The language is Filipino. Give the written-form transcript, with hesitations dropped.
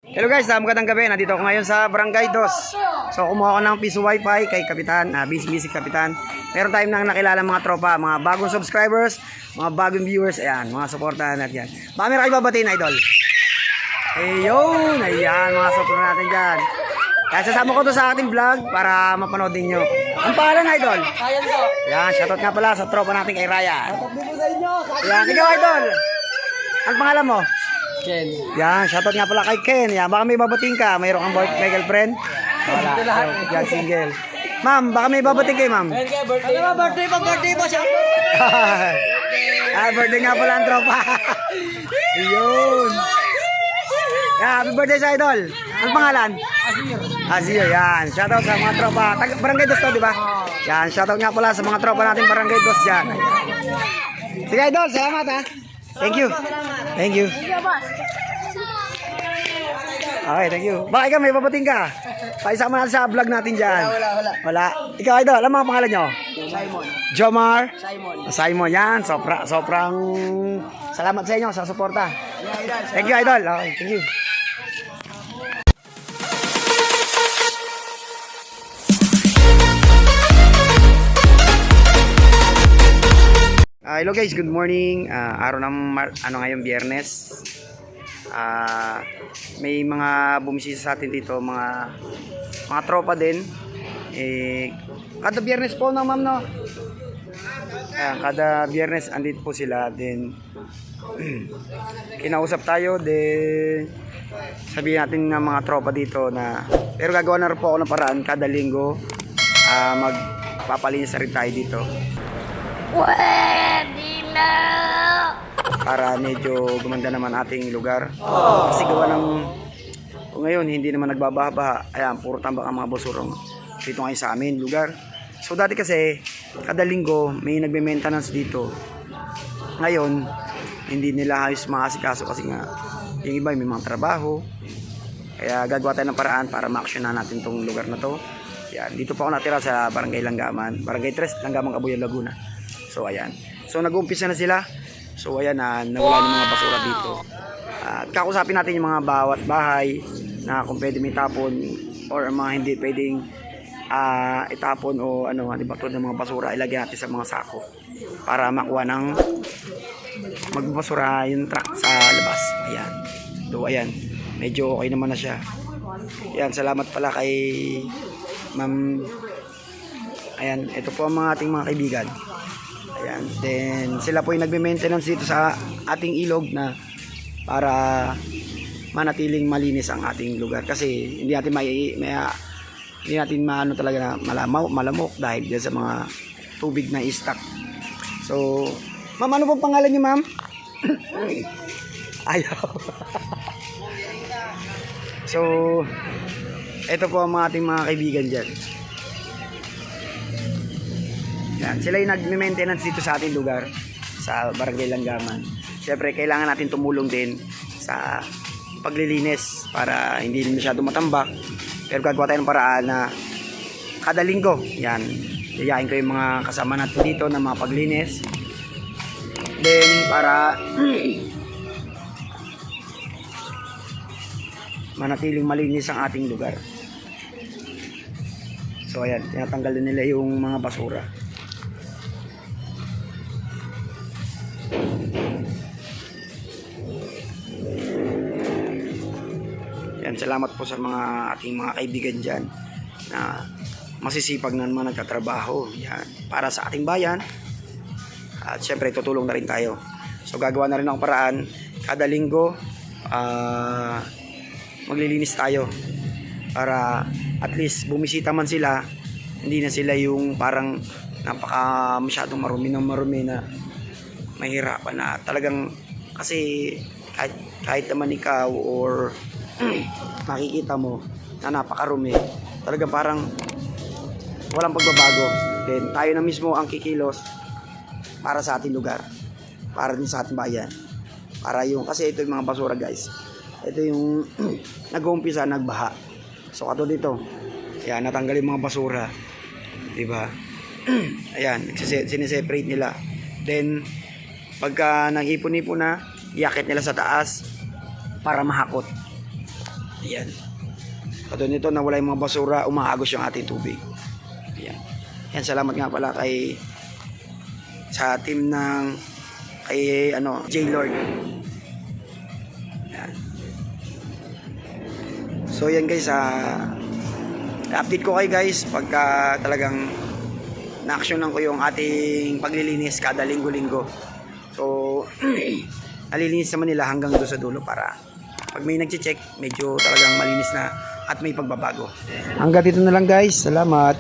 Hello guys, magandang gabi. Nandito ako ngayon sa Barangay Dos. So kumuha ako ng piso wifi kay Kapitan, busy Kapitan. Meron tayong nang nakilala mga tropa, mga bagong subscribers, mga bagong viewers, ayan, mga supportahan natin yan. Baka meron kayo babatiin, idol? Ayun, ayan, mga support natin dyan. Kaya sasama ko to sa ating vlog para mapanood din nyo. Ang pangalan, idol? Ayan po. Ayan, shoutout nga pala sa tropa natin kay Ryan. Tabi ko sa inyo. Ayan, ikaw, idol. Ang pangalan mo? Ken. Yan, shoutout nga pala kay Ken. Yan, baka may babating ka. Mayroon kang may girlfriend? Wala. Yan, single. Ma'am, baka may babating kayo, ma'am. Ayan kaya birthday. Ano ba birthday po siya? Birthday nga pala ang tropa. Yun. Yan, happy birthday sa idol. Ang pangalan? Azir. Yan, shoutout sa mga tropa. Barangay Dos to, di ba? Yan, shoutout nga pala sa mga tropa natin Barangay Dos dyan. Sige, idol, salamat ha. Thank you. Thank you. Okay, thank you. Baka ikaw may papating ka. Paisama natin sa vlog natin dyan. Wala. Ikaw, idol, alam mo ang pangalan nyo? Simon. Jomar? Simon. Simon, yan. Sobrang salamat sa inyo sa suporta. Thank you, idol. Okay, thank you. Hello guys, good morning. Araw ng ngayon, Biyernes. May mga bumisita sa atin dito, mga tropa din. Kada Biyernes po na, ma'am, no? Kada Biyernes andito po sila din. Kinausap tayo din. Sabihin natin ng mga tropa dito na pero gagawa na rin po ako ng paraan kada linggo. Magpapalinis rin tayo dito. Pwede na! Para medyo gumanda naman ating lugar. Kasi gawa ng ngayon hindi naman nagbabaha. Ayan, puro tambak ang mga basurong dito ngayon sa amin lugar. So dati kasi kada linggo may nagme-maintenance dito. Ngayon hindi nila ayos maasikaso kasi nga yung iba may mga trabaho. Kaya gagawa tayo ng paraan para ma-actionan natin tong lugar na to. Yan, dito pa ako natira sa Barangay Langgaman, Barangay 3, Langgaman, Kabuyan, Laguna. So ayan. So nag-uumpisa na sila. So ayan na nawala ng mga basura dito. At kakusapin natin yung mga bawat bahay na kung pwede may tapon or mga hindi pwedeng itapon o ano, di ba, tulad ng mga basura ilagay natin sa mga sako para makuha ng magbasura yung truck sa labas. Ayan. So ayan. Medyo okay naman na siya. Ayan, salamat pala kay Ma'am. Ayan, ito po ang mga ating mga kaibigan. Ayan, then sila po yung nagme-maintenance dito sa ating ilog na para manatiling malinis ang ating lugar kasi hindi natin hindi natin maano talaga na malamok dahil dyan sa mga tubig na i-stock. So, ma'am, ano pong pangalan niyo, ma'am? Ayaw. So, ito po ang ating mga kaibigan dyan. Yan, sila yung nag-maintenance dito sa ating lugar sa Barangay Langgaman. Siyempre kailangan natin tumulong din sa paglilinis para hindi masyado matambak. Pero gagawa tayo ng paraan na kada linggo, yan, yayain ko yung mga kasama natin dito na mga paglinis. Then para manatiling malinis ang ating lugar. So ayan, tinatanggal nila yung mga basura. Yan, salamat po sa mga ating mga kaibigan dyan na masisipag na naman nagtatrabaho. Yan, para sa ating bayan. At syempre tutulong na rin tayo. So gagawa na rin ng paraan kada linggo maglilinis tayo para at least bumisita man sila, hindi na sila yung parang napaka masyadong marumi na mahirapan na talagang kasi kahit naman ikaw or makikita mo na napakarumi, talagang parang walang pagbabago. Then tayo na mismo ang kikilos para sa ating lugar, para din sa ating bayan, para yung kasi ito yung mga basura guys, ito yung nag-uumpisa nagbaha. So kato dito, ayan, natanggal yung mga basura, diba? Ayan, sineseparate nila. Then pagka nag-ipon-ipon na, iakit nila sa taas para mahakot. Ayan. Katulad nito, nawala yung mga basura, umaagos yung ating tubig. Ayan. Ayan, salamat nga pala sa team ng kay J-Lord. Ayan. So yan guys, update ko kayo guys pagka talagang na-actionan ko yung ating paglilinis kada linggo-linggo. So nalilinis naman nila hanggang doon sa dulo para pag may nagche-check, medyo talagang malinis na at may pagbabago. Hanggang dito na lang guys. Salamat.